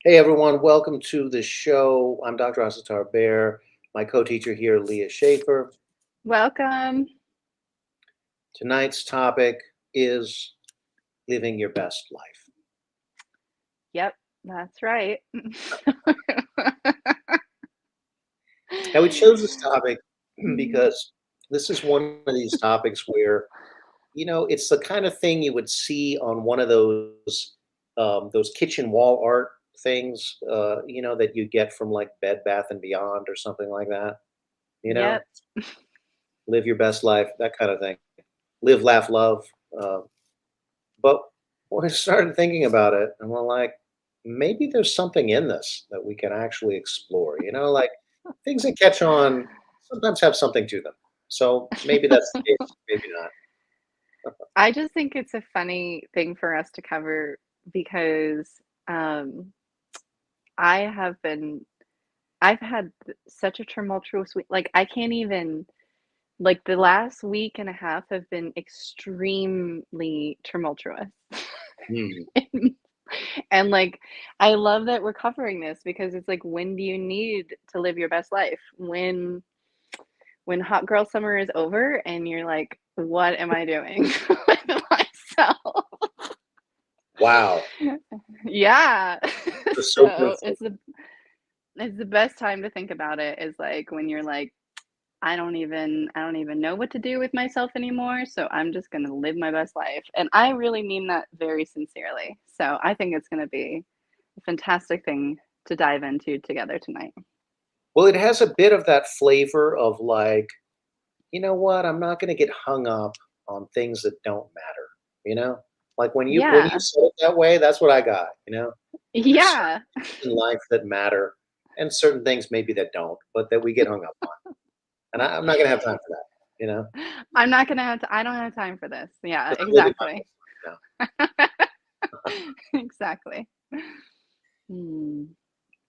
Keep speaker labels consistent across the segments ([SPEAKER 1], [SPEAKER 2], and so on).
[SPEAKER 1] Hey everyone, welcome to the show. I'm Dr. Asatar Bear, my co-teacher here, Leah Schaefer.
[SPEAKER 2] Welcome.
[SPEAKER 1] Tonight's topic is living your best life.
[SPEAKER 2] Yep, that's right.
[SPEAKER 1] Now we chose this topic
[SPEAKER 2] Mm,
[SPEAKER 1] because this is one of these topics where, it's the kind of thing you would see on one of those kitchen wall art things, that you get from like Bed Bath and Beyond or something like that. You know,
[SPEAKER 2] yep.
[SPEAKER 1] live your best life, that kind of thing. Live, laugh, love. Uh, But we started thinking about it, and we're like, maybe there's something in this that we can actually explore. Like things that catch on sometimes have something to them. So maybe that's the case, maybe not.
[SPEAKER 2] I just think it's a funny thing for us to cover because um, I have been, I've had such a tumultuous week. Like, I can't even, like, the last week and a half have been extremely tumultuous.
[SPEAKER 1] Hmm.
[SPEAKER 2] And like, I love that we're covering this because it's like, when do you need to live your best life? When hot girl summer is over and you're like, "What am I doing with myself?"
[SPEAKER 1] Wow.
[SPEAKER 2] Yeah.
[SPEAKER 1] The sober
[SPEAKER 2] So it's the best time to think about it is like when you're like, I don't even know what to do with myself anymore, so I'm just gonna live my best life." And I really mean that very sincerely. So I think it's gonna be a fantastic thing to dive into together tonight.
[SPEAKER 1] well, it has a bit of that flavor of like, you know what? I'm not going to get hung up on things that don't matter. You know, like when you
[SPEAKER 2] Yeah.
[SPEAKER 1] say it that way, that's what I got. There's certain
[SPEAKER 2] Yeah.
[SPEAKER 1] things in life that matter, and certain things maybe that don't, but that we get hung up on. And I'm not gonna have time for that,
[SPEAKER 2] I'm not gonna have I don't have time for this. Yeah,
[SPEAKER 1] because I'm living my
[SPEAKER 2] exactly.
[SPEAKER 1] best life
[SPEAKER 2] Exactly. Hmm.
[SPEAKER 1] now.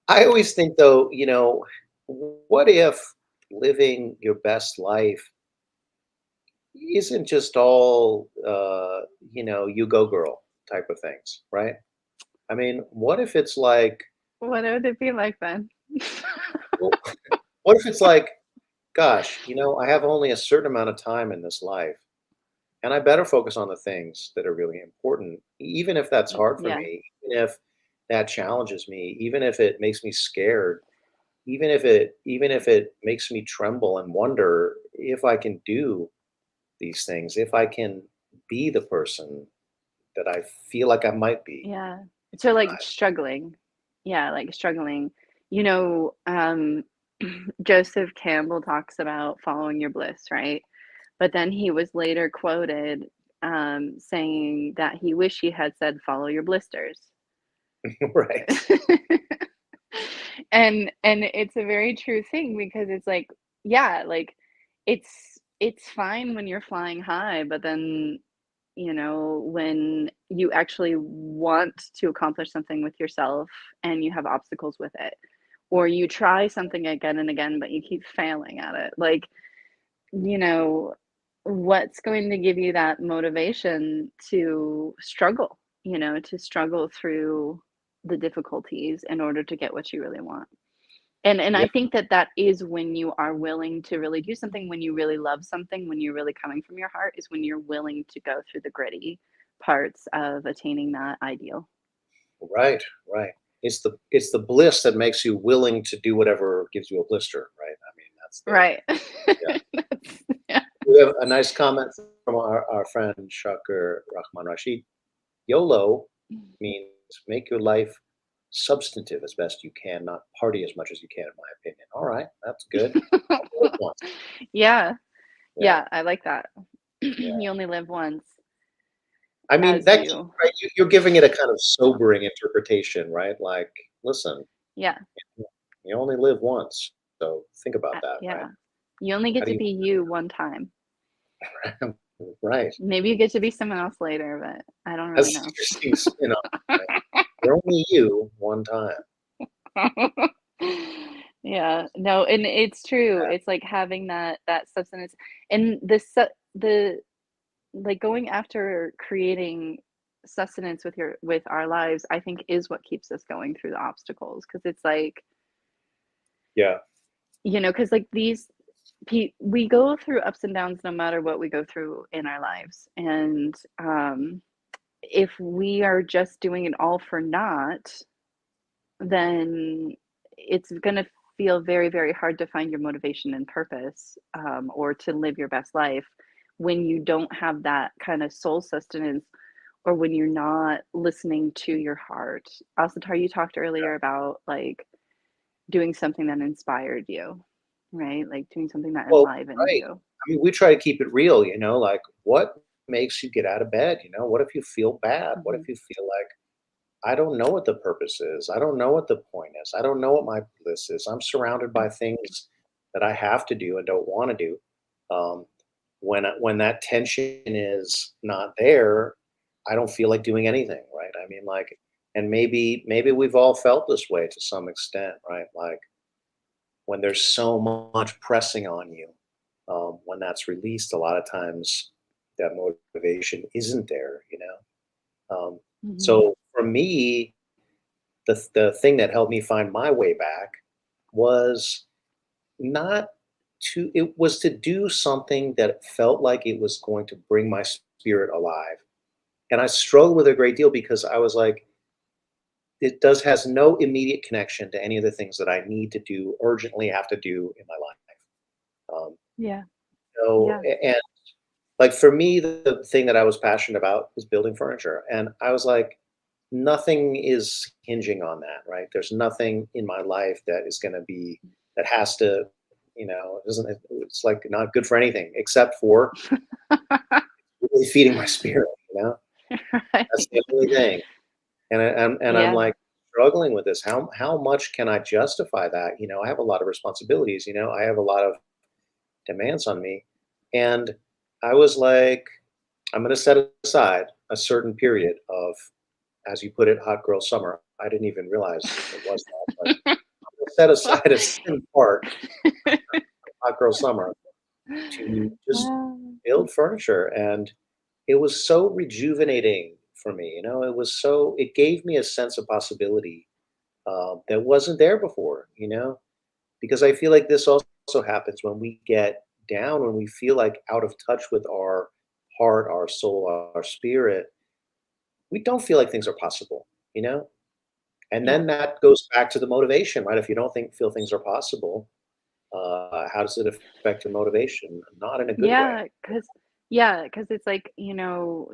[SPEAKER 1] I always think though, what if living your best life isn't just all, you go girl type of things, right? I mean, what if it's like,
[SPEAKER 2] What would it be like then?
[SPEAKER 1] well, what if it's like, gosh, I have only a certain amount of time in this life. And I better focus on the things that are really important, even if that's hard for
[SPEAKER 2] Yeah.
[SPEAKER 1] me, even if that challenges me, even if it makes me scared, even if it makes me tremble and wonder if I can do these things, if I can be the person that I feel like I might be.
[SPEAKER 2] Yeah. So, like, struggling. Yeah, like, struggling. You know, Joseph Campbell talks about following your bliss, right? But then he was later quoted, saying that he wished he had said, "Follow your blisters."
[SPEAKER 1] Right.
[SPEAKER 2] And it's a very true thing because it's like, yeah, like it's fine when you're flying high, but then, when you actually want to accomplish something with yourself and you have obstacles with it, or you try something again and again, but you keep failing at it, like, you know, what's going to give you that motivation to struggle, to struggle through the difficulties in order to get what you really want. And
[SPEAKER 1] Yeah.
[SPEAKER 2] I think that that is when you are willing to really do something, when you really love something, when you're really coming from your heart, is when you're willing to go through the gritty parts of attaining that ideal.
[SPEAKER 1] Right. Right. It's the bliss that makes you willing to do whatever gives you a blister, right? I mean, that's the
[SPEAKER 2] Right.
[SPEAKER 1] yeah.
[SPEAKER 2] Yeah.
[SPEAKER 1] We have a nice comment from our friend Shakur Rahman Rashid. YOLO means make your life substantive as best you can, not party as much as you can, in my opinion. All right, that's good. Only live once.
[SPEAKER 2] Yeah.
[SPEAKER 1] Yeah,
[SPEAKER 2] Yeah, I like that.
[SPEAKER 1] yeah.
[SPEAKER 2] You only live once,
[SPEAKER 1] I mean,
[SPEAKER 2] as you.
[SPEAKER 1] right, you're giving it a kind of sobering interpretation, right? Like, listen,
[SPEAKER 2] Yeah.
[SPEAKER 1] you only live once, so think about that, right?
[SPEAKER 2] Yeah. You only
[SPEAKER 1] How
[SPEAKER 2] get
[SPEAKER 1] do
[SPEAKER 2] to
[SPEAKER 1] you
[SPEAKER 2] be you one time.
[SPEAKER 1] right.
[SPEAKER 2] Maybe you get to be someone else later, but I don't really
[SPEAKER 1] That's
[SPEAKER 2] know.
[SPEAKER 1] interesting spin-off, right? You're only you one time.
[SPEAKER 2] Yeah, no, and it's true. It's like having that substance and the like going after creating. sustenance with our lives, I think, is what keeps us going through the obstacles. Because it's like,
[SPEAKER 1] Yeah.
[SPEAKER 2] because like we go through ups and downs no matter what we go through in our lives, and if we are just doing it all for naught, then it's going to feel very, very hard to find your motivation and purpose, or to live your best life when you don't have that kind of soul sustenance, or when you're not listening to your heart. Asatar, you talked earlier about like doing something that inspired you, right? Like doing something that
[SPEAKER 1] Well,
[SPEAKER 2] enlivened
[SPEAKER 1] right.
[SPEAKER 2] you.
[SPEAKER 1] I mean, we try to keep it real, like what makes you get out of bed? What if you feel bad? What
[SPEAKER 2] Hmm.
[SPEAKER 1] if you feel like, I don't know what the purpose is. I don't know what the point is. I don't know what my bliss is. I'm surrounded by things that I have to do and don't want to do. Um, when that tension is not there, I don't feel like doing anything, right? I mean, like, and maybe we've all felt this way to some extent, right? Like when there's so much pressing on you, when that's released, a lot of times that motivation isn't there.
[SPEAKER 2] Hmm.
[SPEAKER 1] So for me, the thing that helped me find my way back was not it was to do something that felt like it was going to bring my spirit alive. And I struggled with it a great deal because I was like, it does has no immediate connection to any of the things that I need to do, urgently have to do in my life.
[SPEAKER 2] Yeah.
[SPEAKER 1] So,
[SPEAKER 2] Yeah.
[SPEAKER 1] and like for me, the thing that I was passionate about is building furniture. And I was like, nothing is hinging on that, right? There's nothing in my life that is going to be, that has to, it doesn't, it's like not good for anything except for really feeding my spirit, you know? That's
[SPEAKER 2] Right.
[SPEAKER 1] the only thing. And I'm
[SPEAKER 2] Yeah.
[SPEAKER 1] like struggling with this. How much can I justify that? I have a lot of responsibilities, I have a lot of demands on me. And I was like, I'm going to set aside a certain period of, as you put it, hot girl summer. I didn't even realize it was that, but I'm going to set
[SPEAKER 2] Well,
[SPEAKER 1] aside a certain part of hot girl summer to just build furniture. And it was so rejuvenating for me. It gave me a sense of possibility that wasn't there before, because I feel like this also happens when we get down, when we feel like out of touch with our heart, our soul, our spirit. We don't feel like things are possible, you know? And
[SPEAKER 2] yeah.
[SPEAKER 1] then that goes back to the motivation, right? If you don't feel things are possible, how does it affect your motivation? Not in a good way.
[SPEAKER 2] Yeah, cause it's like,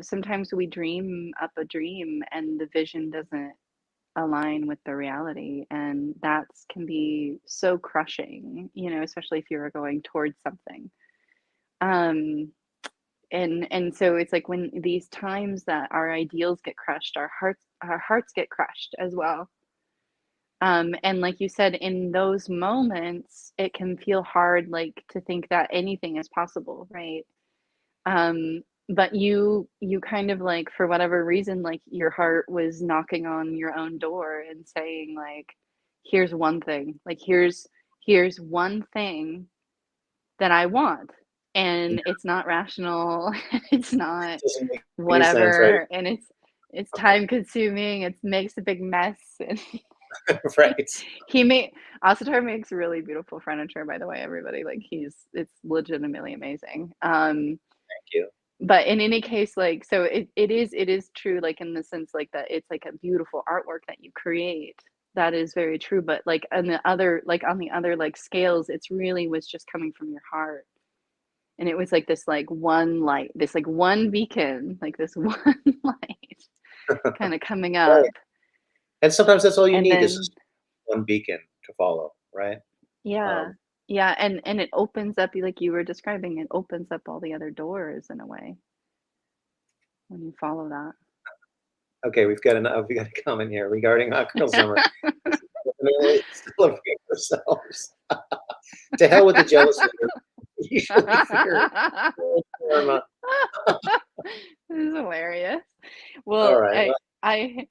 [SPEAKER 2] sometimes we dream up a dream and the vision doesn't align with the reality, and that's can be so crushing, especially if you're going towards something. Um, and so it's like when these times that our ideals get crushed, our hearts get crushed as well. And like you said, in those moments, it can feel hard, like to think that anything is possible, right? But you kind of like, for whatever reason, like your heart was knocking on your own door and saying like, here's one thing, like here's one thing that I want. And
[SPEAKER 1] Yeah,
[SPEAKER 2] it's not rational, it's not
[SPEAKER 1] it doesn't make any sense, right?
[SPEAKER 2] whatever, and it's time consuming, it makes a big mess. And
[SPEAKER 1] Right.
[SPEAKER 2] he made Asatar makes really beautiful furniture, by the way, everybody. Like it's legitimately amazing.
[SPEAKER 1] Thank you.
[SPEAKER 2] But in any case, like, so it is true, like in the sense like that it's like a beautiful artwork that you create. That is very true. But like on the other like scales, it's really was just coming from your heart. And it was like this like one light, this like one beacon, like this one light kind of coming up.
[SPEAKER 1] Right. And sometimes that's all you
[SPEAKER 2] And
[SPEAKER 1] need is
[SPEAKER 2] then
[SPEAKER 1] just one beacon to follow, right?
[SPEAKER 2] yeah.
[SPEAKER 1] Um,
[SPEAKER 2] Yeah, and it opens up, like you were describing, it opens up all the other doors in a way when you follow that.
[SPEAKER 1] okay, we got a comment here regarding Hot Girl Summer. This is definitely celebrate ourselves. To hell with the jealous leader. Usually fear karma.
[SPEAKER 2] This is hilarious.
[SPEAKER 1] All
[SPEAKER 2] Well,
[SPEAKER 1] right. Well,
[SPEAKER 2] I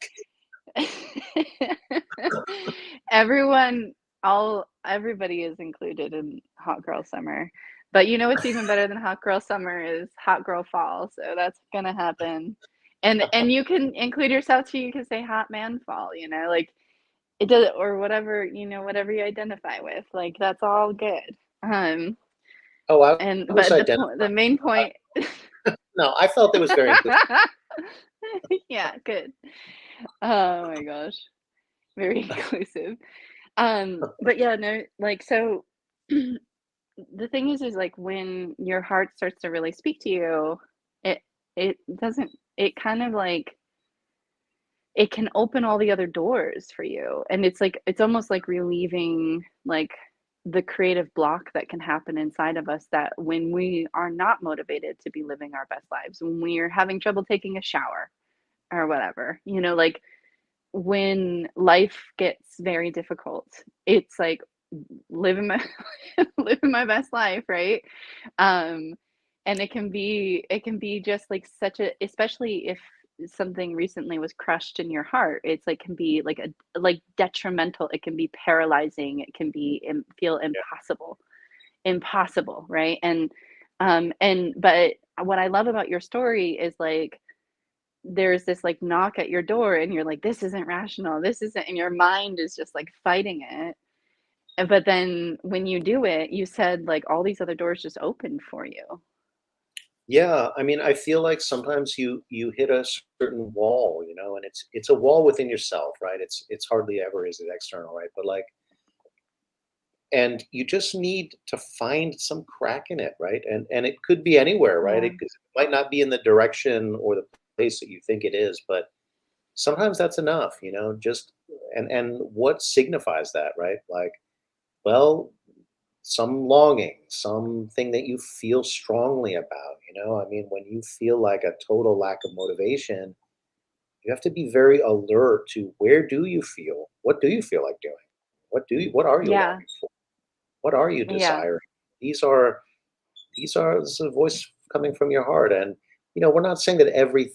[SPEAKER 2] everyone, all everybody is included in Hot Girl Summer. But you know what's even better than Hot Girl Summer is Hot Girl Fall. So that's gonna happen. And you can include yourself too. You can say hot man fall, you know, like it does, or whatever, you know, whatever you identify with. Like that's all good. Um,
[SPEAKER 1] Oh,
[SPEAKER 2] and
[SPEAKER 1] I was
[SPEAKER 2] but
[SPEAKER 1] identified.
[SPEAKER 2] the main point,
[SPEAKER 1] No, I felt it was very inclusive.
[SPEAKER 2] yeah, good. Oh my gosh, very inclusive. But yeah, no, like so. The thing is like when your heart starts to really speak to you, it it doesn't. It kind of like it can open all the other doors for you, and it's like it's almost like relieving like the creative block that can happen inside of us, that when we are not motivated to be living our best lives, when we are having trouble taking a shower or whatever, you know, like when life gets very difficult, it's like living my living my best life, right? um and it can be just like such a, especially if something recently was crushed in your heart, it's like can be like a like detrimental, it can be paralyzing, it can be feel
[SPEAKER 1] Yeah.
[SPEAKER 2] impossible, right? And but what I love about your story is like there's this like knock at your door and you're like, this isn't rational, this isn't, and your mind is just like fighting it. But then when you do it, you said like all these other doors just opened for you.
[SPEAKER 1] Yeah, I mean, I feel like sometimes you hit a certain wall, and it's a wall within yourself, right? It's hardly ever is it external, right? But like, and you just need to find some crack in it, right? And it could be anywhere, right?
[SPEAKER 2] Yeah.
[SPEAKER 1] It might not be in the direction or the place that you think it is, but sometimes that's enough, just and what signifies that, right? Like, well, some longing, something that you feel strongly about, I mean, when you feel like a total lack of motivation, you have to be very alert to where do you feel? What do you feel like doing? What are you
[SPEAKER 2] Yeah.
[SPEAKER 1] longing for? What are you
[SPEAKER 2] Yeah.
[SPEAKER 1] desiring? These are this is a voice coming from your heart. And we're not saying that every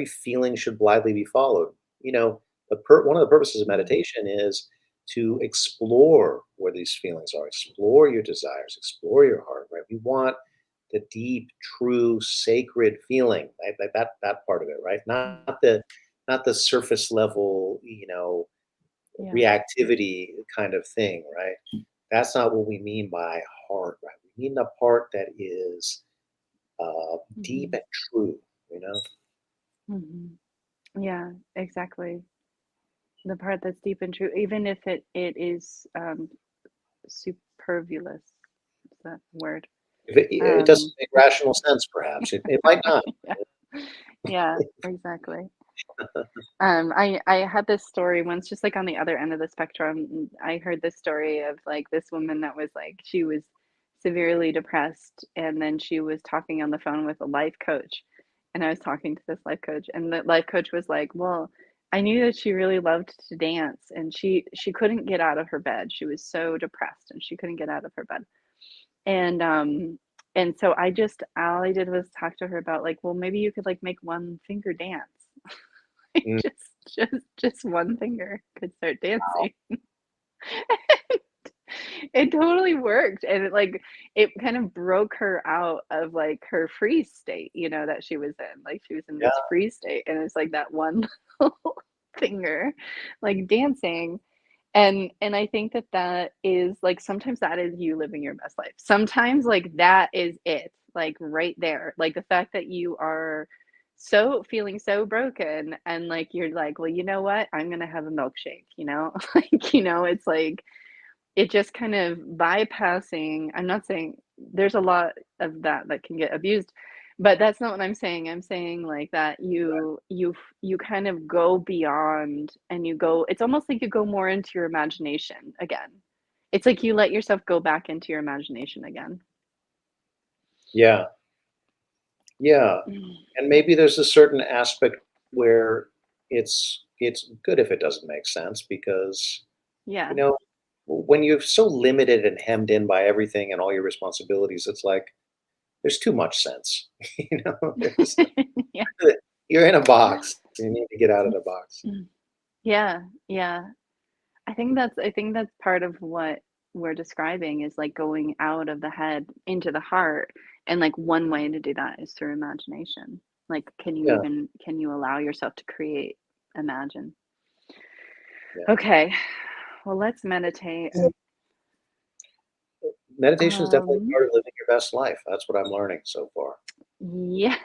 [SPEAKER 1] feeling should blindly be followed. One of the purposes of
[SPEAKER 2] Mhm.
[SPEAKER 1] meditation is to explore where these feelings are, explore your desires, explore your heart, right? We want the deep, true, sacred feeling, right? That part of it, right?
[SPEAKER 2] Mm.
[SPEAKER 1] Not the surface level,
[SPEAKER 2] Yeah.
[SPEAKER 1] reactivity kind of thing, right? That's not what we mean by heart, right? We mean the part that is deep
[SPEAKER 2] Mhm.
[SPEAKER 1] and true, you know?
[SPEAKER 2] Mhm. Yeah, exactly. The part that's deep and true, even if it is superfluous. Is that a word?
[SPEAKER 1] It doesn't
[SPEAKER 2] Um,
[SPEAKER 1] make rational sense, perhaps. It might not.
[SPEAKER 2] yeah, yeah, exactly. I had this story once, just like on the other end of the spectrum. I heard this story of like this woman that was like she was severely depressed, and then she was talking on the phone with a life coach, and I was talking to this life coach, and the life coach was like, "Well, I knew that she really loved to dance, and she couldn't get out of her bed. She was so depressed, and she couldn't get out of her bed." And so all I did was talk to her about like, well, maybe you could like make one finger dance.
[SPEAKER 1] Mm,
[SPEAKER 2] Just one finger could start dancing. It totally worked, and it kind of broke her out of like her freeze state, you know, that she was in. Like she was in
[SPEAKER 1] yeah,
[SPEAKER 2] this freeze state, and it's like that one little finger, like dancing. And I think that that is like sometimes that is you living your best life. Sometimes like that is it, like right there. Like the fact that you are so feeling so broken and like you're like, well, you know what? I'm gonna have a milkshake, you know? Like, you know, it's like it just kind of bypassing. I'm not saying there's a lot of that that can get abused, but that's not what I'm saying. I'm saying like that you kind of go beyond and you go, it's almost like you go more into your imagination again. It's like you let yourself go back into your imagination again.
[SPEAKER 1] yeah, yeah. And maybe there's a certain aspect where it's good if it doesn't make sense because, you
[SPEAKER 2] Yeah.
[SPEAKER 1] know, when you're so limited and hemmed in by everything and all your responsibilities, it's like there's too much sense. There's
[SPEAKER 2] Yeah.
[SPEAKER 1] you're in a box. You need to get out of the box.
[SPEAKER 2] Yeah, yeah. I think that's part of what we're describing is like going out of the head into the heart, and like one way to do that is through imagination. Like,
[SPEAKER 1] Yeah,
[SPEAKER 2] can you allow yourself to create, imagine?
[SPEAKER 1] yeah.
[SPEAKER 2] Okay. Well, let's meditate.
[SPEAKER 1] Yeah. Meditation is definitely
[SPEAKER 2] Um,
[SPEAKER 1] part of living your best life. That's what I'm learning so far.
[SPEAKER 2] yes.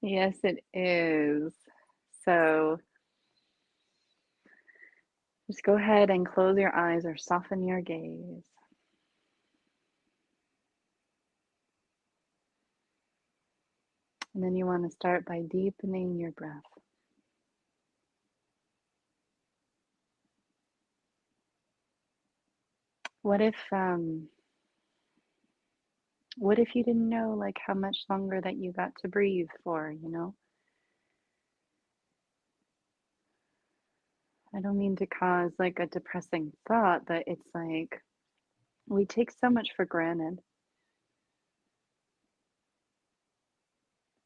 [SPEAKER 2] Yes, it is. So just go ahead and close your eyes or soften your gaze. And then you want to start by deepening your breath. What if what if you didn't know like how much longer that you got to breathe for, you know? I don't mean to cause like a depressing thought, but it's like we take so much for granted.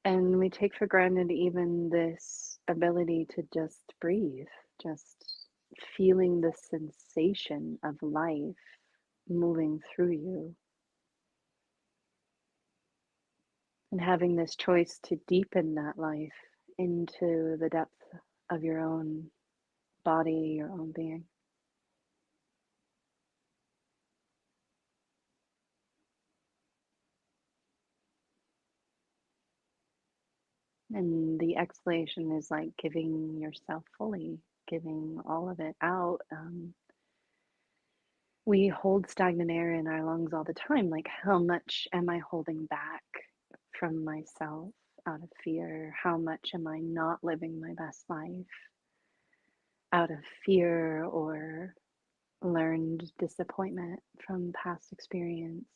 [SPEAKER 2] And we take for granted even this ability to just breathe, just feeling the sensation of life moving through you, and having this choice to deepen that life into the depth of your own body, your own being. And the exhalation is like giving yourself fully, giving all of it out. We hold stagnant air in our lungs all the time. Like, how much am I holding back from myself out of fear? How much am I not living my best life out of fear or learned disappointment from past experience?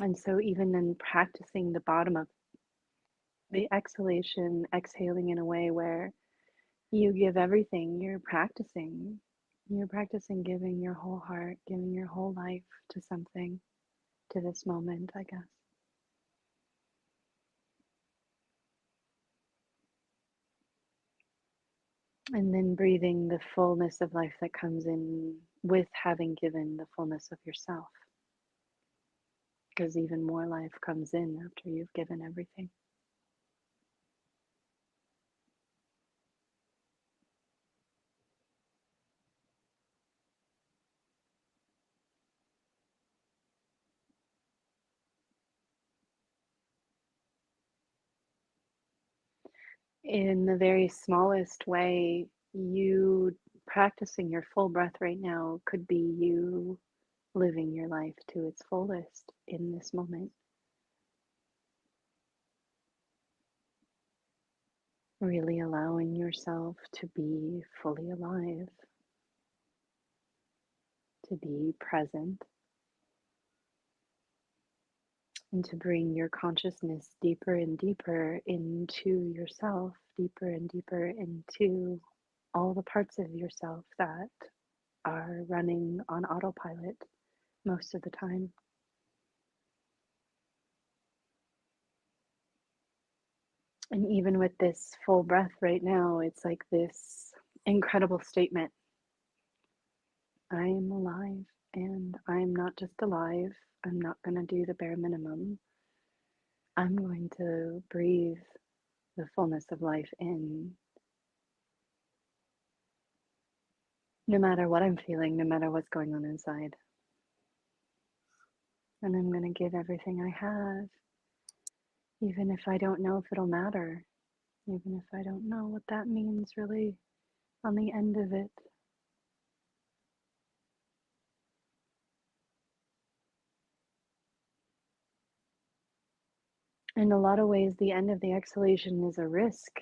[SPEAKER 2] And so, even in practicing the bottom of the exhalation, exhaling in a way where you give everything, you're practicing giving your whole heart, giving your whole life to something, to this moment, I guess. And then breathing the fullness of life that comes in with having given the fullness of yourself, because even more life comes in after you've given everything. In the very smallest way, you practicing your full breath right now could be you living your life to its fullest in this moment. Really allowing yourself to be fully alive, to be present, and to bring your consciousness deeper and deeper into yourself, deeper and deeper into all the parts of yourself that are running on autopilot most of the time. And even with this full breath right now, it's like this incredible statement: I am alive, and I'm not just alive. I'm not going to do the bare minimum. I'm going to breathe the fullness of life in, no matter what I'm feeling, no matter what's going on inside. And I'm going to give everything I have, even if I don't know if it'll matter, even if I don't know what that means really on the end of it. In a lot of ways, the end of the exhalation is a risk.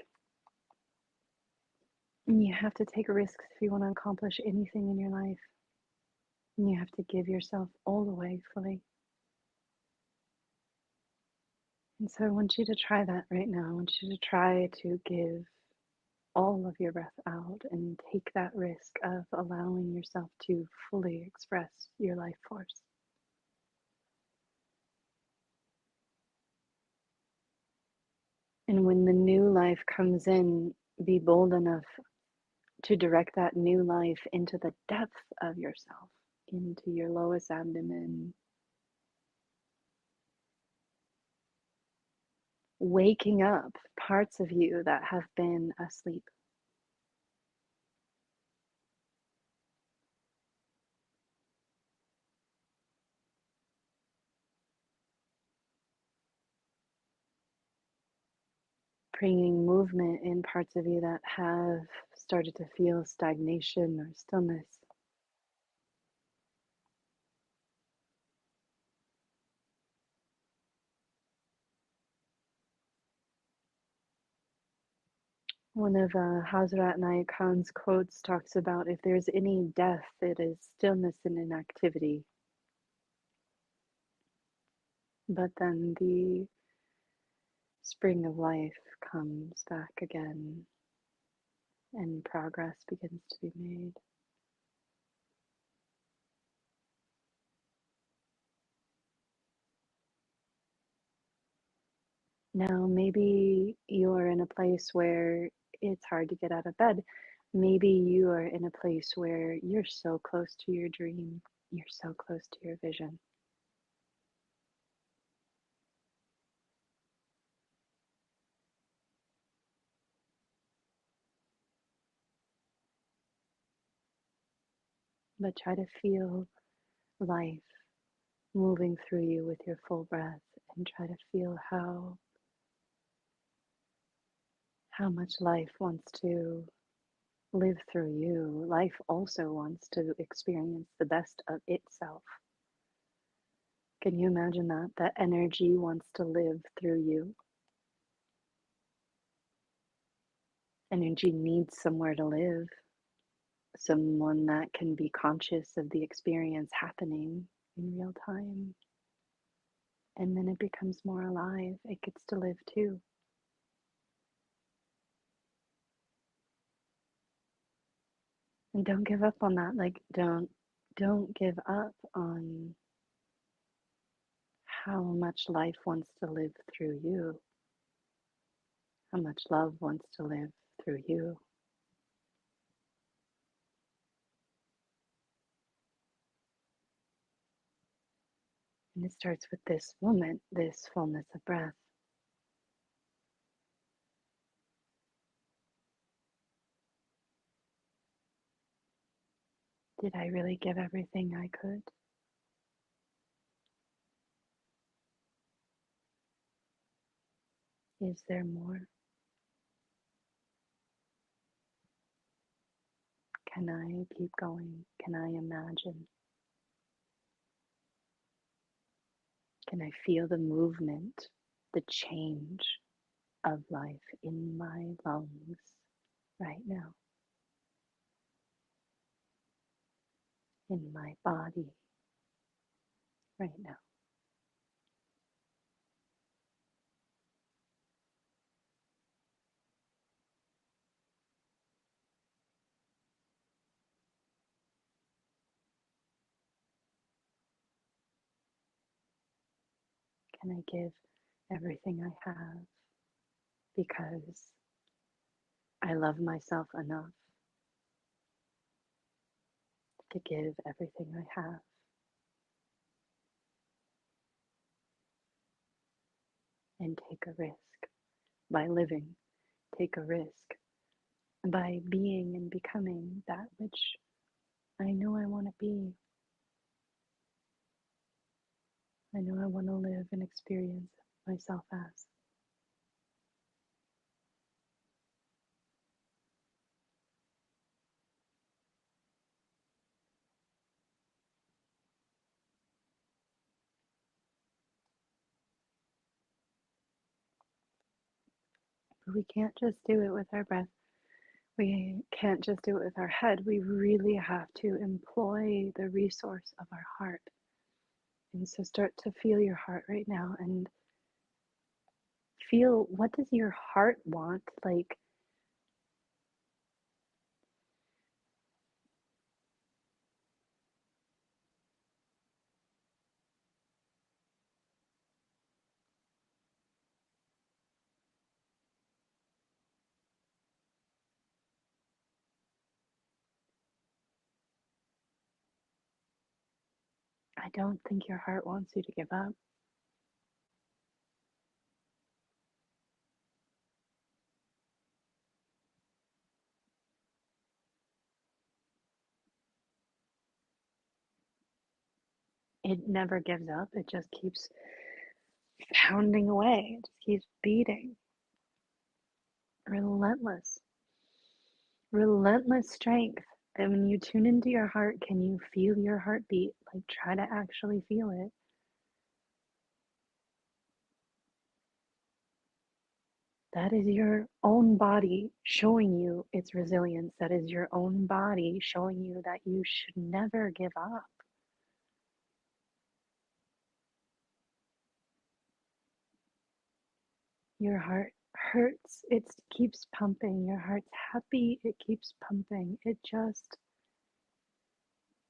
[SPEAKER 2] And you have to take risks if you want to accomplish anything in your life. And you have to give yourself all the way fully. And so I want you to try that right now. I want you to try to give all of your breath out and take that risk of allowing yourself to fully express your life force. And when the new life comes in, be bold enough to direct that new life into the depth of yourself, into your lowest abdomen, waking up parts of you that have been asleep. Bringing movement in parts of you that have started to feel stagnation or stillness. One of Hazrat Naik Khan's quotes talks about if there's any death, it is stillness and inactivity. But then the spring of life comes back again and progress begins to be made. Now, maybe you're in a place where it's hard to get out of bed. Maybe you are in a place where you're so close to your dream, you're so close to your vision. But try to feel life moving through you with your full breath and try to feel how much life wants to live through you. Life also wants to experience the best of itself. Can you imagine that? That energy wants to live through you. Energy needs somewhere to live, someone that can be conscious of the experience happening in real time. And then it becomes more alive. It gets to live too. And don't give up on that. Like don't give up on how much life wants to live through you, how much love wants to live through you. And it starts with this moment, this fullness of breath. Did I really give everything I could? Is there more? Can I keep going? Can I imagine? Can I feel the movement, the change of life in my lungs right now, in my body right now? Can I give everything I have because I love myself enough to give everything I have and take a risk by living, take a risk by being and becoming that which I know I want to be. I know I want to live and experience myself as. But we can't just do it with our breath. We can't just do it with our head. We really have to employ the resource of our heart. And so start to feel your heart right now and feel, what does your heart want? Like, I don't think your heart wants you to give up. It never gives up. It just keeps pounding away. It just keeps beating. Relentless, relentless strength. And when you tune into your heart, can you feel your heartbeat? Like, try to actually feel it. That is your own body showing you its resilience. That is your own body showing you that you should never give up. Your heart hurts, it keeps pumping. Your heart's happy, it keeps pumping. It just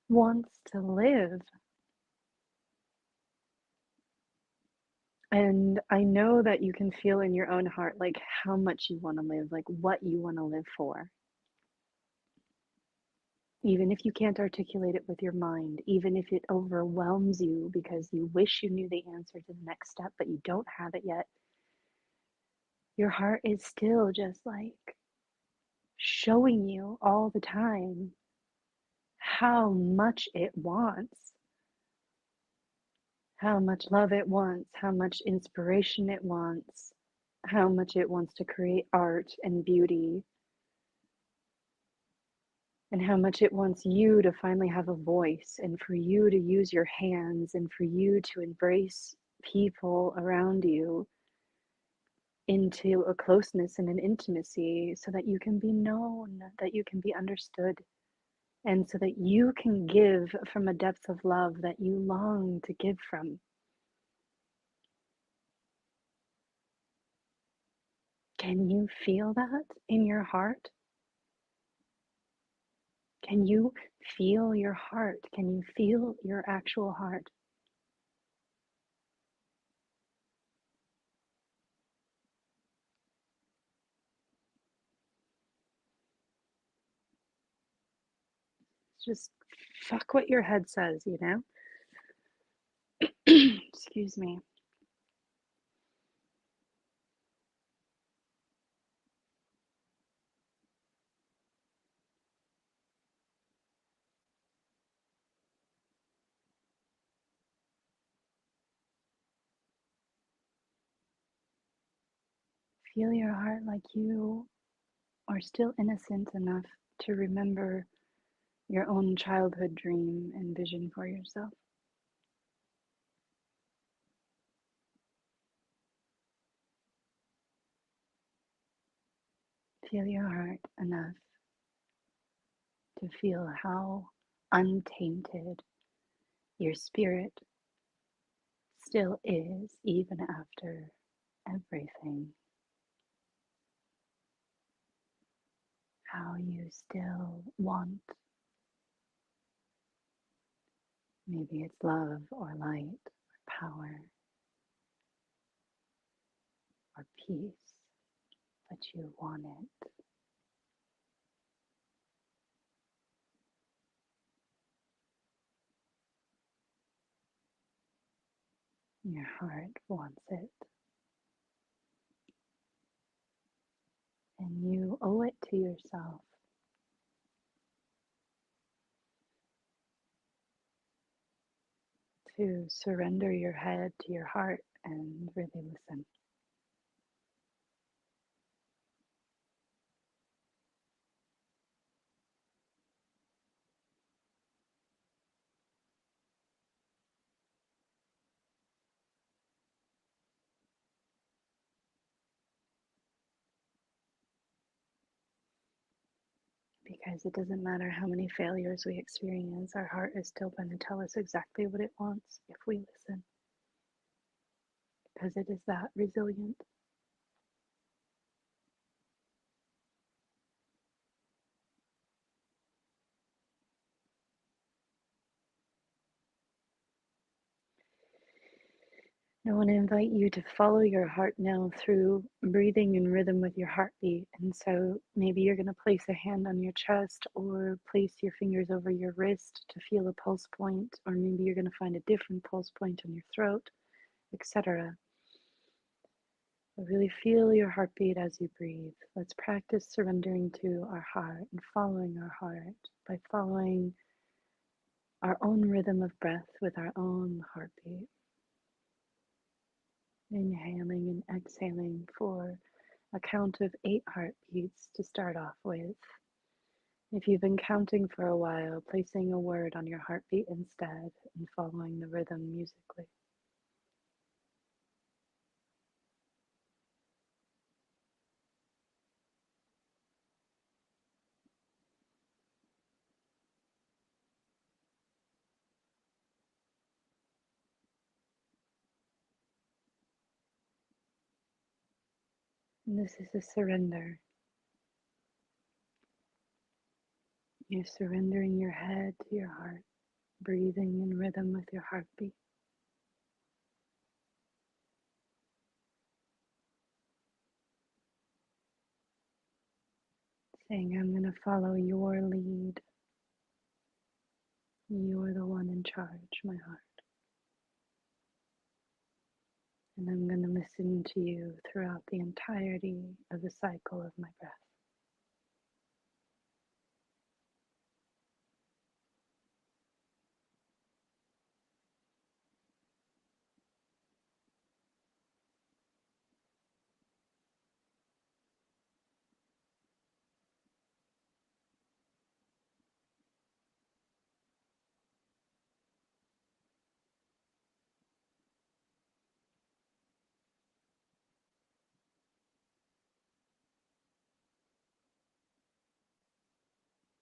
[SPEAKER 2] wants to live. And I know that you can feel in your own heart, like how much you want to live, like what you want to live for. Even if you can't articulate it with your mind, even if it overwhelms you because you wish you knew the answer to the next step, but you don't have it yet, your heart is still just like showing you all the time how much it wants, how much love it wants, how much inspiration it wants, how much it wants to create art and beauty, and how much it wants you to finally have a voice and for you to use your hands and for you to embrace people around you into a closeness and an intimacy so that you can be known, that you can be understood, and so that you can give from a depth of love that you long to give from. Can you feel that in your heart? Can you feel your heart? Can you feel your actual heart? Just fuck what your head says, you know? Excuse me. Feel your heart like you are still innocent enough to remember your own childhood dream and vision for yourself. Feel your heart enough to feel how untainted your spirit still is, even after everything. How you still want, maybe it's love or light or power or peace, but you want it. Your heart wants it, and you owe it to yourself to surrender your head to your heart and really listen. Because it doesn't matter how many failures we experience, our heart is still going to tell us exactly what it wants if we listen, because it is that resilient. I want to invite you to follow your heart now through breathing in rhythm with your heartbeat. And so maybe you're going to place a hand on your chest or place your fingers over your wrist to feel a pulse point, or maybe you're going to find a different pulse point on your throat, etc. But really feel your heartbeat as you breathe. Let's practice surrendering to our heart and following our heart by following our own rhythm of breath with our own heartbeat. Inhaling and exhaling for a count of 8 heartbeats to start off with. If you've been counting for a while, placing a word on your heartbeat instead and following the rhythm musically. And this is a surrender. You're surrendering your head to your heart, breathing in rhythm with your heartbeat. Saying, I'm going to follow your lead. You're the one in charge, my heart. And I'm going to listen to you throughout the entirety of the cycle of my breath.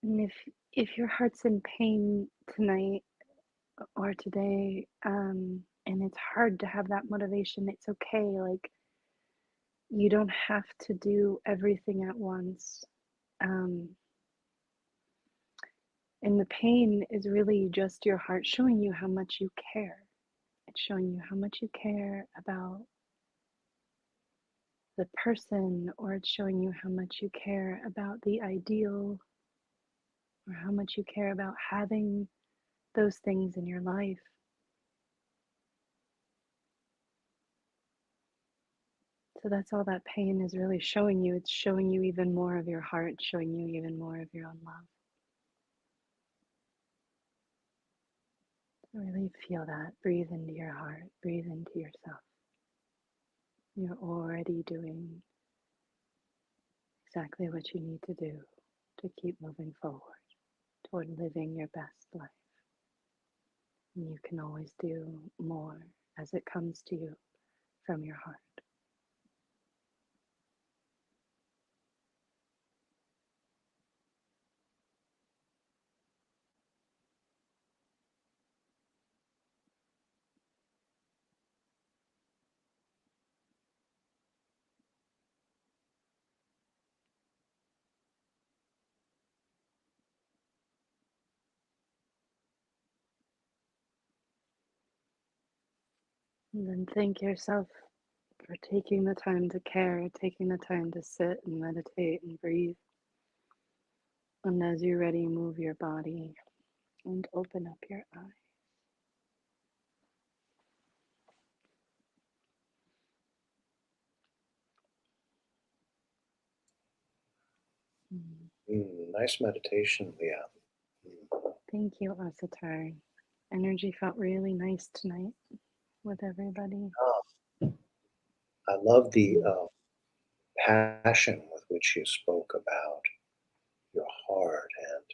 [SPEAKER 2] And if your heart's in pain tonight or today, and it's hard to have that motivation, it's okay. Like, you don't have to do everything at once. Um, and the pain is really just your heart showing you how much you care. It's showing you how much you care about the person, or it's showing you how much you care about the ideal, or how much you care about having those things in your life. So that's all that pain is really showing you. It's showing you even more of your heart, showing you even more of your own love. So really feel that. Breathe into your heart, breathe into yourself. You're already doing exactly what you need to do to keep moving forward toward living your best life. And you can always do more as it comes to you from your heart. And then thank yourself for taking the time to care, taking the time to sit and meditate and breathe. And as you're ready, move your body and open up your eyes.
[SPEAKER 1] Nice meditation, Leah. Mm.
[SPEAKER 2] Thank you, Asatar. Energy felt really nice tonight with everybody.
[SPEAKER 1] I love the
[SPEAKER 2] Mm.
[SPEAKER 1] passion with which you spoke about your heart and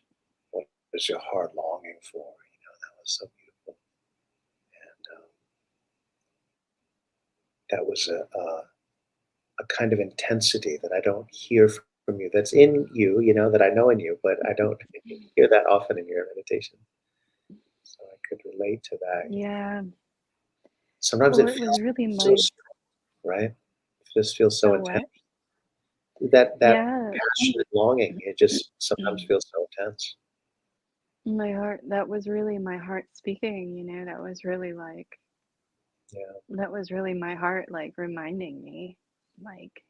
[SPEAKER 1] what is your heart longing for. That was so beautiful. And that was a kind of intensity that I don't hear from you. That's in you, that I know in you, but I don't hear that often in your meditation. So I could relate to that.
[SPEAKER 2] Yeah.
[SPEAKER 1] Sometimes
[SPEAKER 2] Well,
[SPEAKER 1] it
[SPEAKER 2] it was
[SPEAKER 1] feels
[SPEAKER 2] really
[SPEAKER 1] so
[SPEAKER 2] my,
[SPEAKER 1] strong, right? It just feels so
[SPEAKER 2] oh,
[SPEAKER 1] intense.
[SPEAKER 2] what?
[SPEAKER 1] That
[SPEAKER 2] Yeah.
[SPEAKER 1] passionate longing, it just sometimes feels so intense.
[SPEAKER 2] My heart, that was really my heart speaking, that was really like
[SPEAKER 1] Yeah.
[SPEAKER 2] That was really my heart, like, reminding me, like,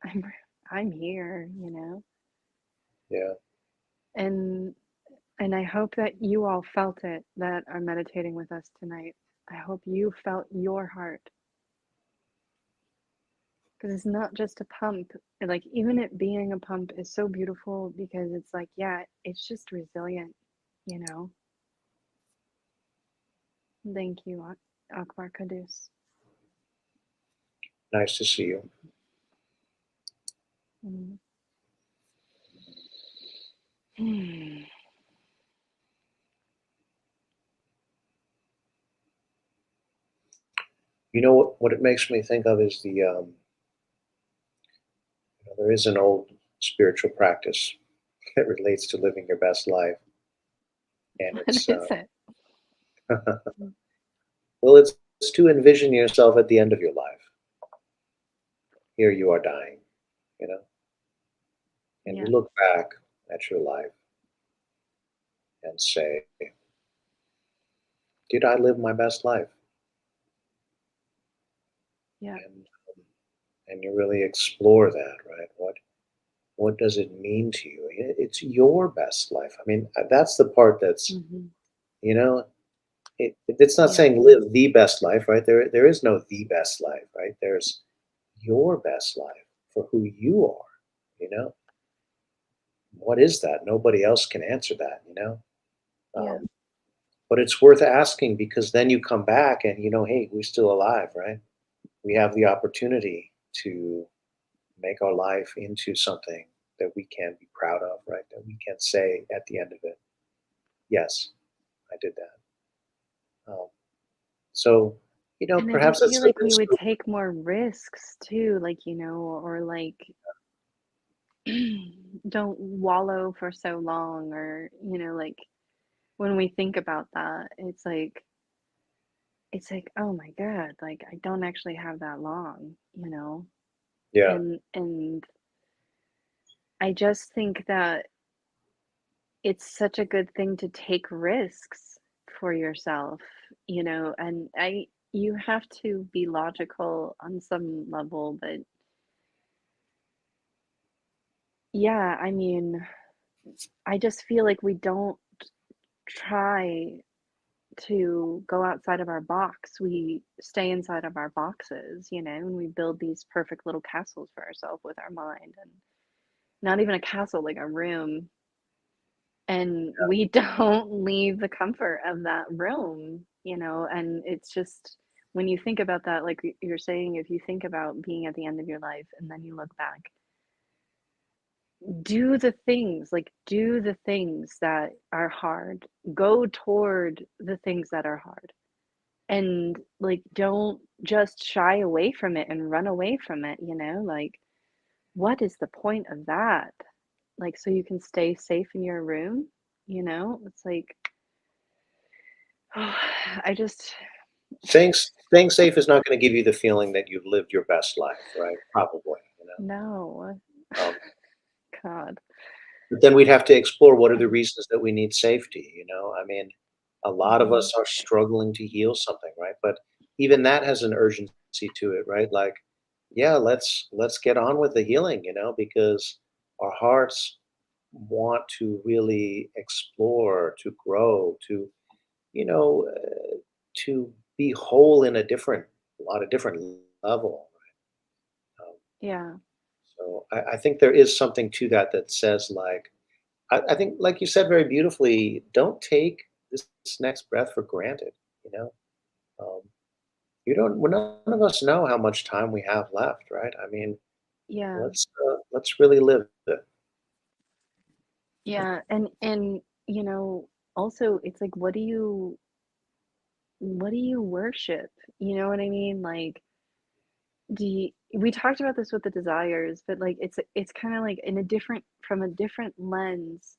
[SPEAKER 2] I'm I'm here, you know?
[SPEAKER 1] Yeah.
[SPEAKER 2] And and I hope that you all felt it that are meditating with us tonight. I hope you felt your heart because it's not just a pump. Like, even it being a pump is so beautiful because it's like, yeah, it's just resilient, you know? Thank you, Akbar Kadus.
[SPEAKER 1] Nice to see you.
[SPEAKER 2] Mm.
[SPEAKER 1] You know what it makes me think of is there is an old spiritual practice that relates to living your best life, and
[SPEAKER 2] What
[SPEAKER 1] it's
[SPEAKER 2] is it?
[SPEAKER 1] well, it's to envision yourself at the end of your life. Here you are dying, you know, and you
[SPEAKER 2] Yeah,
[SPEAKER 1] look back at your life and say, "Did I live my best life?"
[SPEAKER 2] yeah,
[SPEAKER 1] And and you really explore that, right? What does it mean to you? It's your best life. I mean, that's the part that's,
[SPEAKER 2] hmm,
[SPEAKER 1] you know, it's not
[SPEAKER 2] yeah,
[SPEAKER 1] saying live the best life, right? There is no the best life, right? There's your best life for who you are, you know? What is that? Nobody else can answer that, you know?
[SPEAKER 2] yeah,
[SPEAKER 1] Um, but it's worth asking because then you come back and, hey, we're still alive, right? We have the opportunity to make our life into something that we can be proud of, right? That we can say at the end of it, yes, I did that. So,
[SPEAKER 2] and I
[SPEAKER 1] perhaps
[SPEAKER 2] just feel
[SPEAKER 1] that's
[SPEAKER 2] like we would take more risks too, like, or like don't wallow for so long, or like when we think about that, it's like, oh my God, like I don't actually have that long,
[SPEAKER 1] yeah,
[SPEAKER 2] and I just think that it's such a good thing to take risks for yourself, and you have to be logical on some level, but yeah, I mean, I just feel like we don't try to go outside of our box. We stay inside of our boxes, and we build these perfect little castles for ourselves with our mind, and not even a castle, like a room. And we don't leave the comfort of that room, and it's just when you think about that, like you're saying, if you think about being at the end of your life and then you look back, do the things that are hard, go toward the things that are hard, and like don't just shy away from it and run away from it, like what is the point of that? Like so you can stay safe in your room, it's like I just
[SPEAKER 1] staying safe is not going to give you the feeling that you've lived your best life, right? Probably,
[SPEAKER 2] no.
[SPEAKER 1] Um,
[SPEAKER 2] God.
[SPEAKER 1] but then we'd have to explore what are the
[SPEAKER 2] And
[SPEAKER 1] reasons that we need safety. I mean, a lot of
[SPEAKER 2] mhm.
[SPEAKER 1] us are struggling to heal something, right? But even that has an urgency to it, right? Like, yeah, let's get on with the healing, because our hearts want to really explore, to grow, to you know, to be whole in a lot of different level. Um,
[SPEAKER 2] Yeah.
[SPEAKER 1] so I think there is something to that that says like, I think like you said very beautifully, don't take this next breath for granted. You know, um, you don't. Well, none of us know how much time we have left, right? I mean,
[SPEAKER 2] Yeah.
[SPEAKER 1] let's really live it.
[SPEAKER 2] Yeah. And also it's like what do you worship? You know what I mean? Like we talked about this with the desires, but like it's kind of like in a different from a different lens,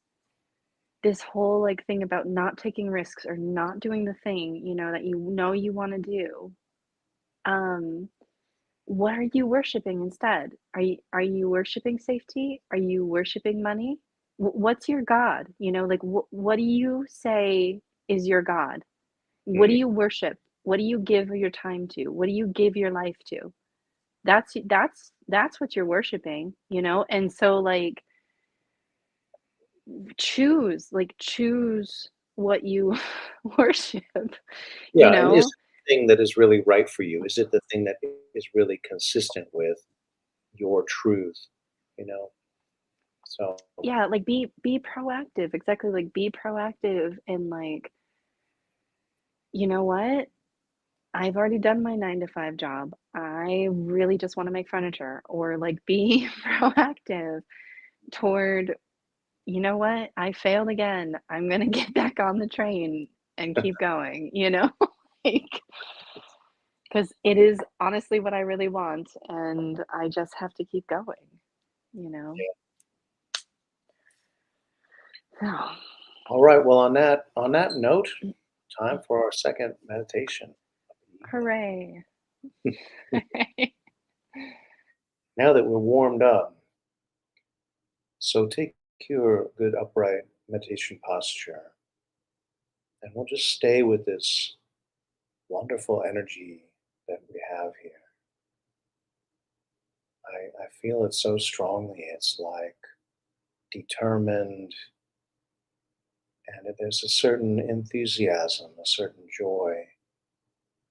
[SPEAKER 2] this whole like thing about not taking risks or not doing the thing, that you want to do. Um what are you worshiping instead? Are you worshiping safety? Are you worshiping money? What's your God? Like what do you say is your God? What do
[SPEAKER 1] Mm,
[SPEAKER 2] you worship? What do you give your time to? What do you give your life to? That's what you're worshiping, you know? And so, like, choose what you worship, you
[SPEAKER 1] Yeah, and is
[SPEAKER 2] know?
[SPEAKER 1] it the thing that is really right for you? Is it the thing that is really consistent with your truth, you know? So,
[SPEAKER 2] Yeah, like, be proactive, exactly, like, be proactive and, like, "You know what? I've already done my 9 to 5 job. I really just wanna make furniture," or, like, be proactive toward, "You know what? I failed again. I'm gonna get back on the train and keep going," you know? Like, 'cause it is honestly what I really want, and I just have to keep going, you know?
[SPEAKER 1] yeah.
[SPEAKER 2] So,
[SPEAKER 1] All right, well, on that note, time for our second meditation of the evening.
[SPEAKER 2] hooray.
[SPEAKER 1] Now that we're warmed up, so take your good upright meditation posture, and we'll just stay with this wonderful energy that we have here. I feel it so strongly. It's like determined, and there's a certain enthusiasm, a certain joy,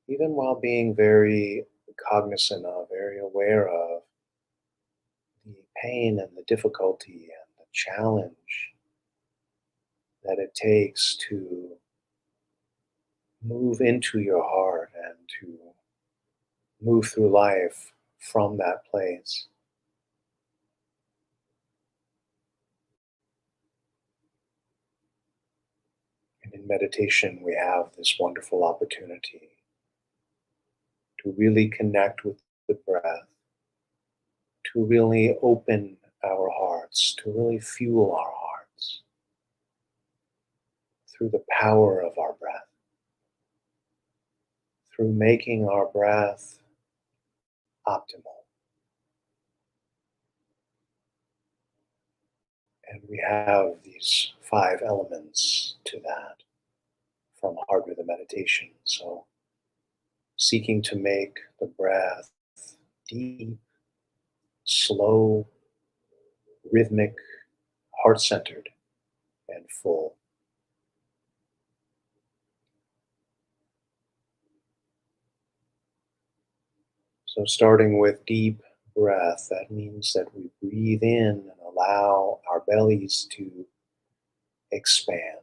[SPEAKER 1] even while being very cognizant of, very aware of the pain and the difficulty and the challenge that it takes to move into your heart and to move through life from that place. And in meditation, we have this wonderful opportunity to really connect with the breath, to really open our hearts, to really fuel our hearts through the power of our breath, through making our breath optimal. And we have these 5 elements to that from Heart Rhythm Meditation. So, seeking to make the breath deep, slow, rhythmic, heart centered, and full. So, starting with deep breath, that means that we breathe in and allow our bellies to expand.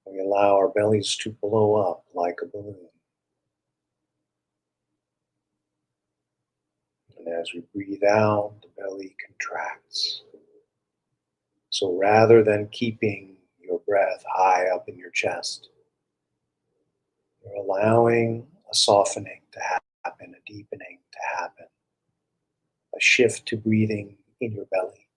[SPEAKER 1] We allow our bellies to blow up like a balloon. And as we breathe out, the belly contracts. So rather than keeping your breath high up in your chest, you're allowing a softening to happen, a deepening to happen, a shift to breathing in your belly.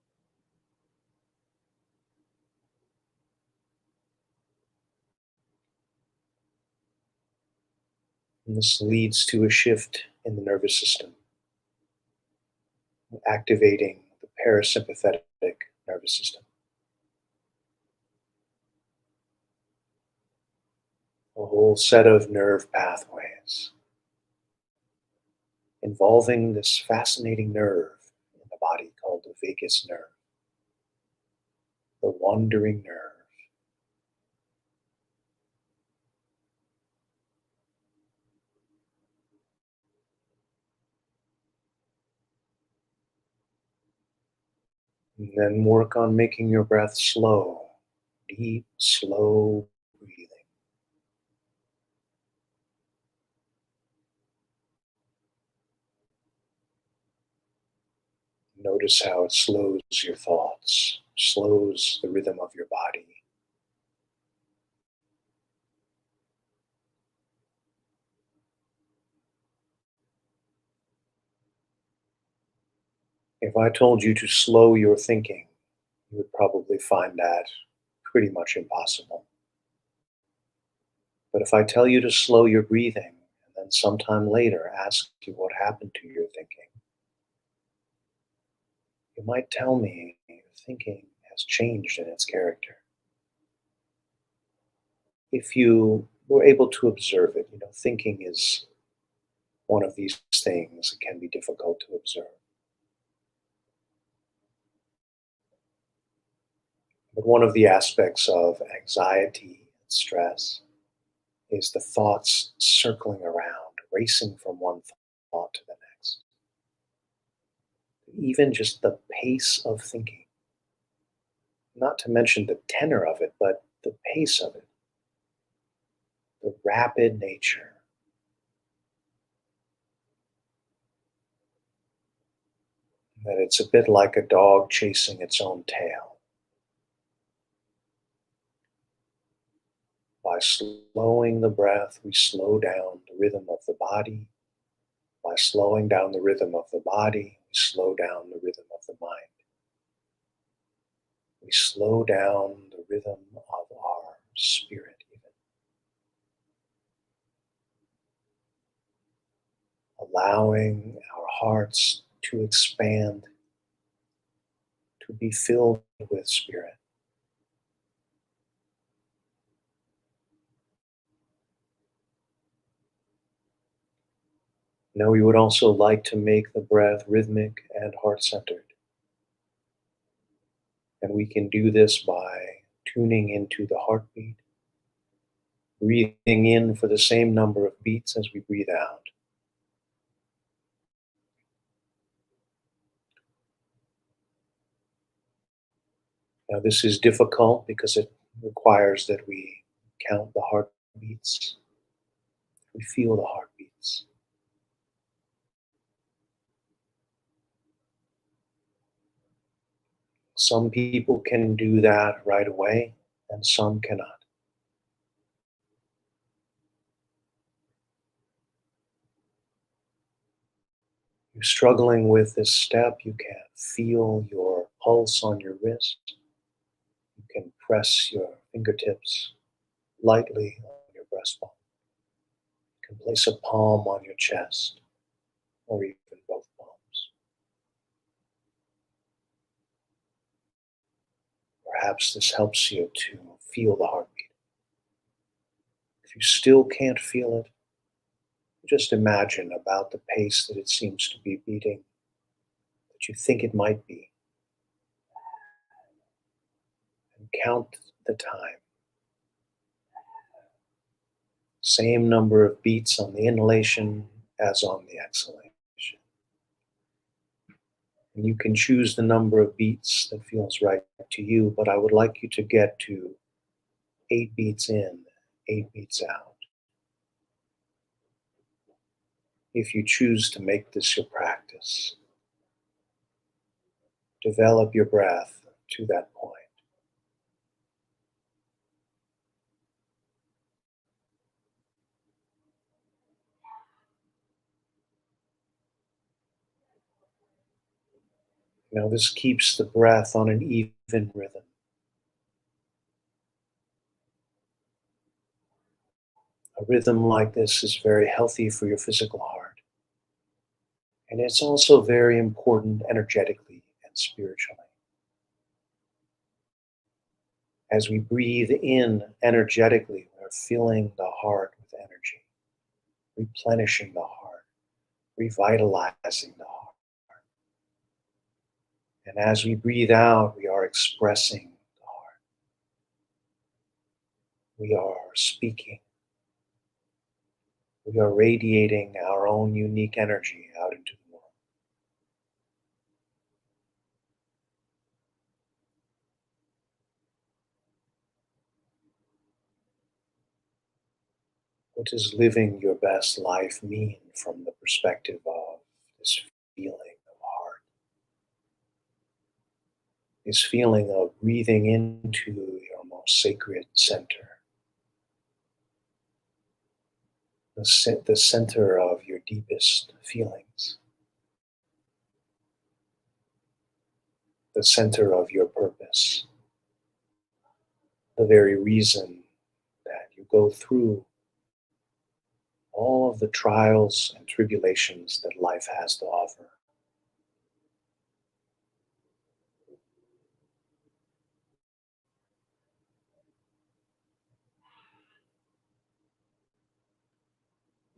[SPEAKER 1] And this leads to a shift in the nervous system, activating the parasympathetic nervous system. A whole set of nerve pathways involving this fascinating nerve in the body called the vagus nerve, the wandering nerve. And then work on making your breath slow, deep, slow breathing. Notice how it slows your thoughts, slows the rhythm of your body. If I told you to slow your thinking, you would probably find that pretty much impossible. But if I tell you to slow your breathing, and then sometime later ask you what happened to your thinking, you might tell me your thinking has changed in its character. If you we're able to observe it. Thinking is one of these things that can be difficult to observe. But one of the aspects of anxiety and stress is the thoughts circling around, racing from one thought to the next. Even just the pace of thinking, not to mention the tenor of it, but the pace of it, the rapid nature, that it's a bit like a dog chasing its own tail. By slowing the breath, we slow down the rhythm of the body. By slowing down the rhythm of the body, we slow down the rhythm of the mind. We slow down the rhythm of our spirit, even allowing our hearts to expand, to be filled with spirit. Now, we would also like to make the breath rhythmic and heart centered. And we can do this by tuning into the heartbeat, breathing in for the same number of beats as we breathe out. Now, this is difficult because it requires that we count the heartbeats, we feel the heartbeats. Some people can do that right away, and some cannot. You're struggling with this step, you can feel your pulse on your wrist. You can press your fingertips lightly on your breastbone. You can place a palm on your chest, or even both palms. Perhaps this helps you to feel the heartbeat. If you still can't feel it, just imagine about the pace that it seems to be beating, that you think it might be, and count the time. Same number of beats on the inhalation as on the exhalation. And you can choose the number of beats that feels right to you, but I would like you to get to 8 beats in, 8 beats out. If you choose to make this your practice, develop your breath to that point. Now, this keeps the breath on an even rhythm. A rhythm like this is very healthy for your physical heart. And it's also very important energetically and spiritually. As we breathe in energetically, we're filling the heart with energy, replenishing the heart, revitalizing the heart. And as we breathe out, we are expressing the heart. We are speaking. We are radiating our own unique energy out into the world. What does living your best life mean from the perspective of this feeling of heart? This feeling of breathing into your most sacred center, the center of your deepest feelings, the center of your purpose, the very reason that you go through all of the trials and tribulations that life has to offer.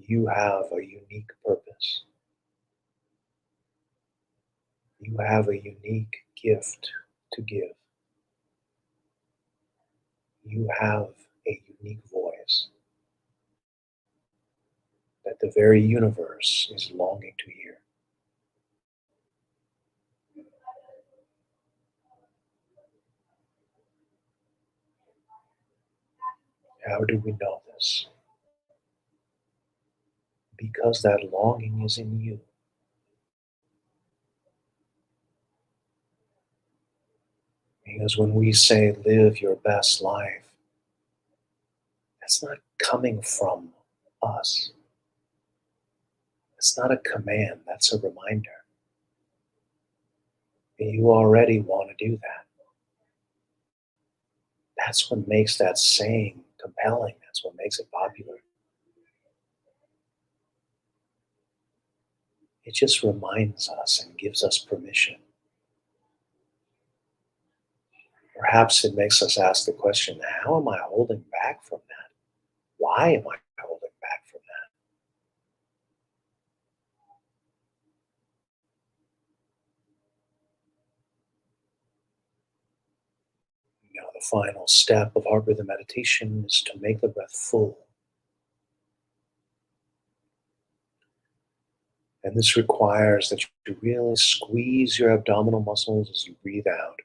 [SPEAKER 1] You have a unique purpose. You have a unique gift to give. You have a unique voice that the very universe is longing to hear. How do we know this? Because that longing is in you. Because when we say live your best life, that's not coming from us. It's not a command, that's a reminder. You already want to do that. That's what makes that saying compelling. That's what makes it popular. It just reminds us and gives us permission. Perhaps it makes us ask the question, how am I holding back from that? Why am I holding back from that? The final step of heart rhythm meditation is to make the breath full. And this requires that you really squeeze your abdominal muscles as you breathe out.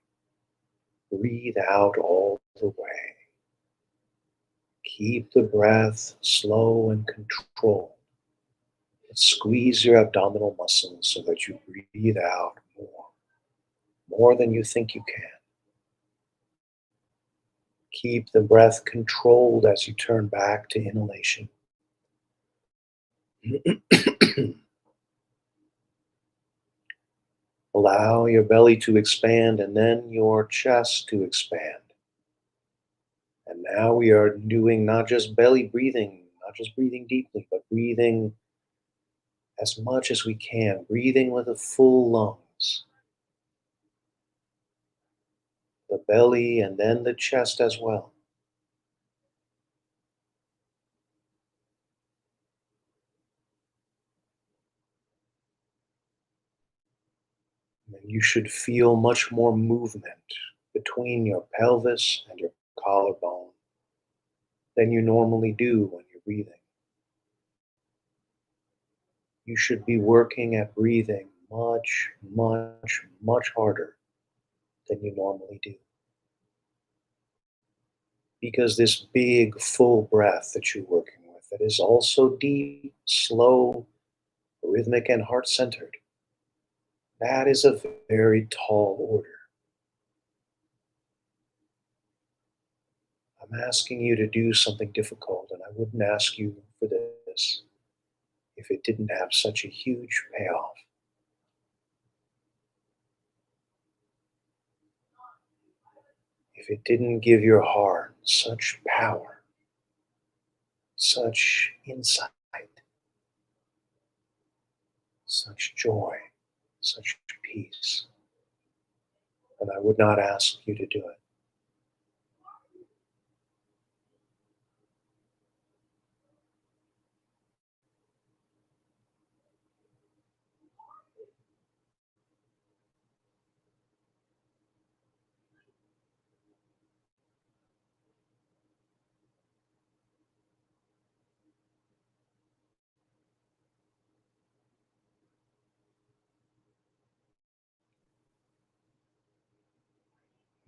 [SPEAKER 1] Breathe out all the way. Keep the breath slow and controlled. Squeeze your abdominal muscles so that you breathe out more than you think you can. Keep the breath controlled as you turn back to inhalation. Allow your belly to expand and then your chest to expand. And now we are doing not just belly breathing, not just breathing deeply, but breathing as much as we can, breathing with the full lungs, the belly and then the chest as well. And you should feel much more movement between your pelvis and your collarbone than you normally do when you're breathing. You should be working at breathing much, much, much harder than you normally do. Because this big, full breath that you're working with, that is also deep, slow, rhythmic, and heart centered, that is a very tall order. I'm asking you to do something difficult, and I wouldn't ask you for this if it didn't have such a huge payoff. If it didn't give your heart such power, such insight, such joy, such peace, then I would not ask you to do it.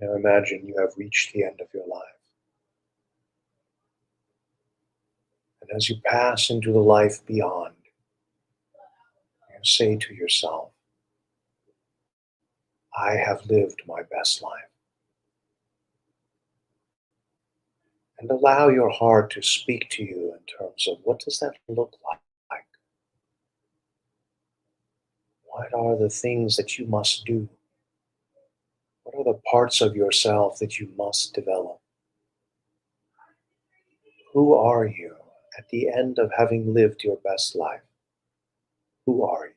[SPEAKER 1] Now imagine you have reached the end of your life. And as you pass into the life beyond, you say to yourself, I have lived my best life. And allow your heart to speak to you in terms of what does that look like? What are the things that you must do? What are the parts of yourself that you must develop? Who are you at the end of having lived your best life? Who are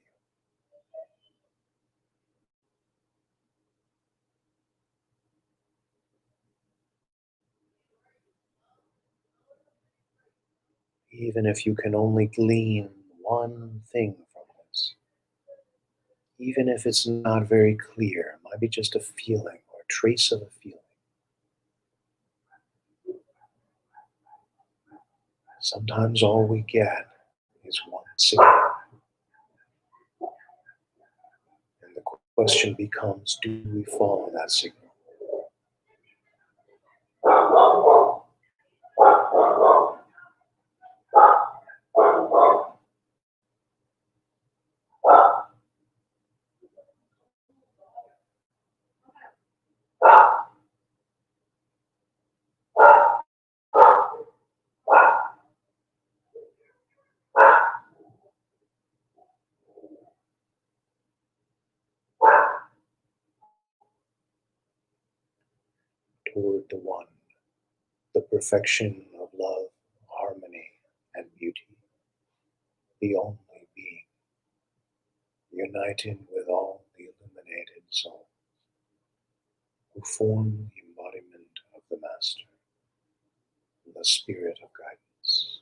[SPEAKER 1] you? Even if you can only glean one thing from this, even if it's not very clear, it might be just a feeling or a trace of a feeling. Sometimes all we get is one signal, and the question becomes, do we follow that signal? Toward the one, the perfection of love, harmony, and beauty, the only being, uniting with all the illuminated souls who form the embodiment of the Master, the spirit of guidance.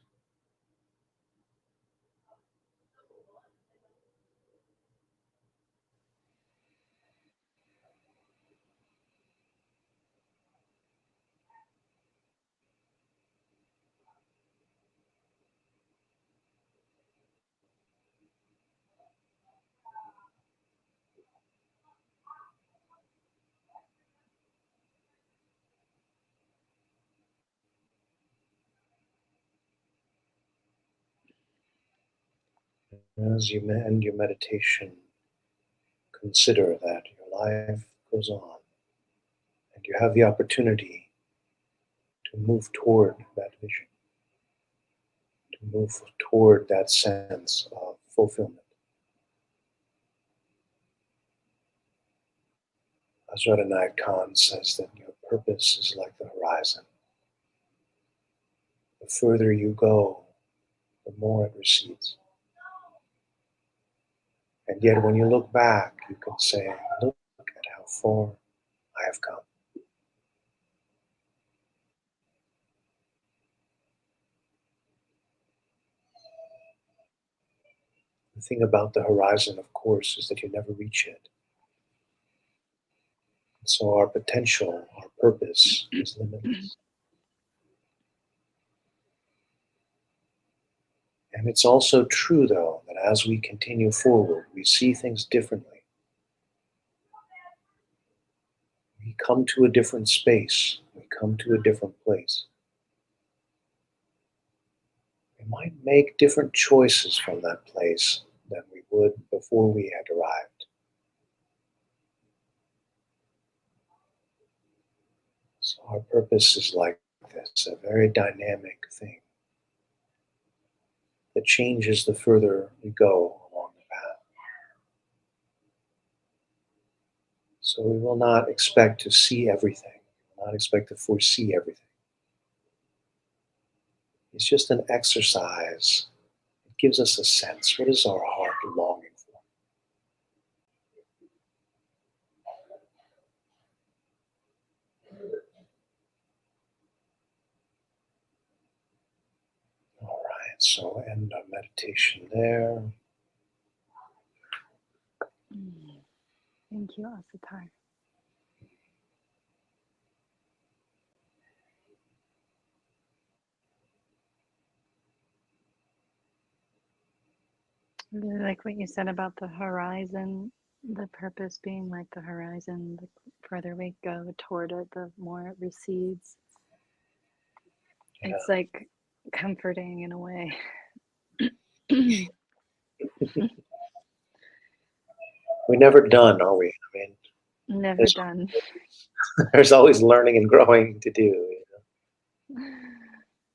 [SPEAKER 1] As you end your meditation, consider that your life goes on and you have the opportunity to move toward that vision, to move toward that sense of fulfillment. Hazrat Inayat Khan says that your purpose is like the horizon. The further you go, the more it recedes. And yet, when you look back, you can say, look at how far I have come. The thing about the horizon, of course, is that you never reach it. So our potential, our purpose is limitless. And it's also true, though, that as we continue forward, we see things differently. We come to a different space, we come to a different place. We might make different choices from that place than we would before we had arrived. So our purpose is like this, a very dynamic thing that changes the further we go along the path. So we will not expect to see everything, we will not expect to foresee everything. It's just an exercise. It gives us a sense. What is our heart longing for? All right, so end our meditation there.
[SPEAKER 2] Thank you, Asatar. I really like what you said about the horizon, the purpose being like the horizon. The further we go toward it, the more it recedes.
[SPEAKER 1] Yeah.
[SPEAKER 2] It's like comforting in a way.
[SPEAKER 1] We're never done, are we? I mean,
[SPEAKER 2] Never
[SPEAKER 1] there's,
[SPEAKER 2] done.
[SPEAKER 1] there's always learning and growing to do.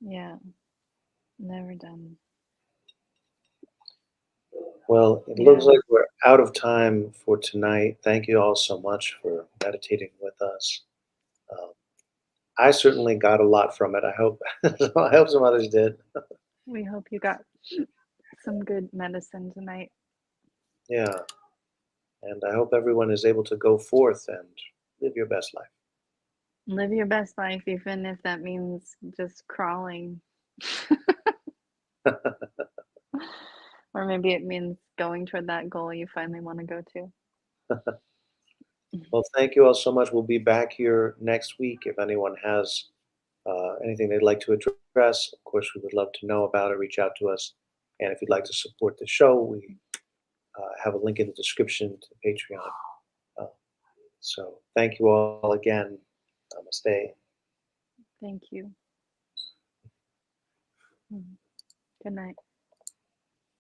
[SPEAKER 2] Yeah, never done.
[SPEAKER 1] Well, it looks
[SPEAKER 2] Yeah,
[SPEAKER 1] like we're out of time for tonight. Thank you all so much for meditating with us. Um, I certainly got a lot from it. I hope I hope some others did.
[SPEAKER 2] we hope you got some good medicine tonight.
[SPEAKER 1] Yeah, and I hope everyone is able to go forth and live your best life.
[SPEAKER 2] Live your best life, even if that means just crawling. Or maybe it means going toward that goal you finally wanna go to.
[SPEAKER 1] Well, thank you all so much. We'll be back here next week. If anyone has anything they'd like to address, of course, we would love to know about it. Reach out to us. And if you'd like to support the show, we have a link in the description to Patreon. Uh, so thank you all again. Namaste.
[SPEAKER 2] Thank you. Mhm. Good night.